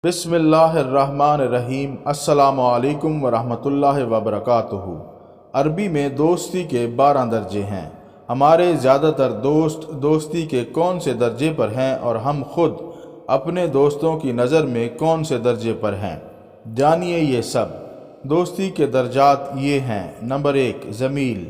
بسم اللہ الرحمن الرحیم۔ السلام علیکم ورحمۃ اللہ وبرکاتہ۔ عربی میں دوستی کے 12 درجے ہیں۔ ہمارے زیادہ تر دوست دوستی کے کون سے درجے پر ہیں اور ہم خود اپنے دوستوں کی نظر میں کون سے درجے پر ہیں؟ جانیے یہ سب۔ دوستی کے درجات یہ ہیں۔ نمبر 1، زمیل،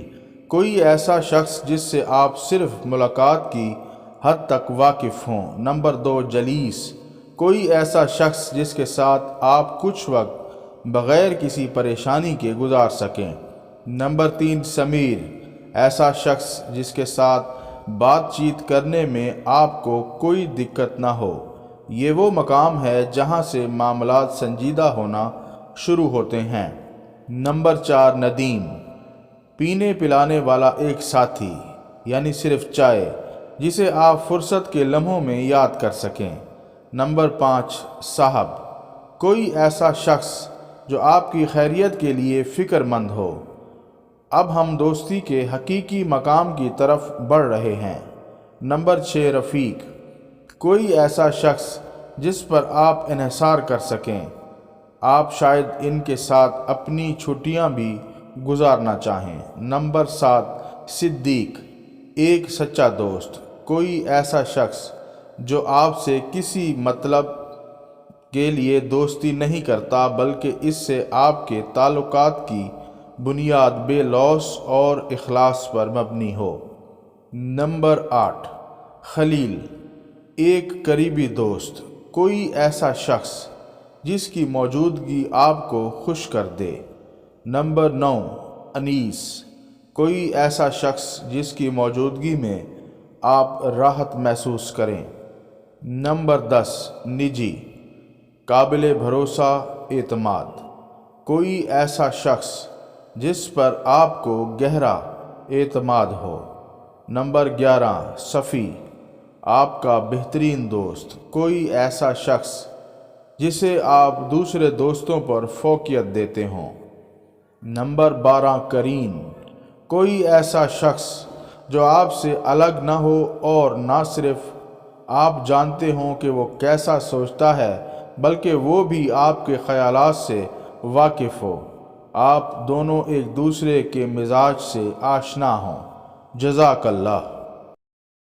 کوئی ایسا شخص جس سے آپ صرف ملاقات کی حد تک واقف ہوں۔ نمبر 2، جلیس، کوئی ایسا شخص جس کے ساتھ آپ کچھ وقت بغیر کسی پریشانی کے گزار سکیں۔ نمبر 3، سمیر، ایسا شخص جس کے ساتھ بات چیت کرنے میں آپ کو کوئی دقت نہ ہو۔ یہ وہ مقام ہے جہاں سے معاملات سنجیدہ ہونا شروع ہوتے ہیں۔ نمبر 4، ندیم، پینے پلانے والا ایک ساتھی، یعنی صرف چائے، جسے آپ فرصت کے لمحوں میں یاد کر سکیں۔ نمبر 5، صاحب، کوئی ایسا شخص جو آپ کی خیریت کے لیے فکر مند ہو۔ اب ہم دوستی کے حقیقی مقام کی طرف بڑھ رہے ہیں۔ نمبر 6، رفیق، کوئی ایسا شخص جس پر آپ انحصار کر سکیں۔ آپ شاید ان کے ساتھ اپنی چھٹیاں بھی گزارنا چاہیں۔ نمبر 7، صدیق، ایک سچا دوست، کوئی ایسا شخص جو آپ سے کسی مطلب کے لیے دوستی نہیں کرتا بلکہ اس سے آپ کے تعلقات کی بنیاد بے لوث اور اخلاص پر مبنی ہو۔ نمبر 8، خلیل، ایک قریبی دوست، کوئی ایسا شخص جس کی موجودگی آپ کو خوش کر دے۔ نمبر 9، انیس، کوئی ایسا شخص جس کی موجودگی میں آپ راحت محسوس کریں۔ نمبر 10، نجی، قابل بھروسہ اعتماد، کوئی ایسا شخص جس پر آپ کو گہرا اعتماد ہو۔ نمبر 11، صفی، آپ کا بہترین دوست، کوئی ایسا شخص جسے آپ دوسرے دوستوں پر فوقیت دیتے ہوں۔ نمبر 12، کریم، کوئی ایسا شخص جو آپ سے الگ نہ ہو اور نہ صرف آپ جانتے ہوں کہ وہ کیسا سوچتا ہے بلکہ وہ بھی آپ کے خیالات سے واقف ہو۔ آپ دونوں ایک دوسرے کے مزاج سے آشنا ہوں۔ جزاک اللہ۔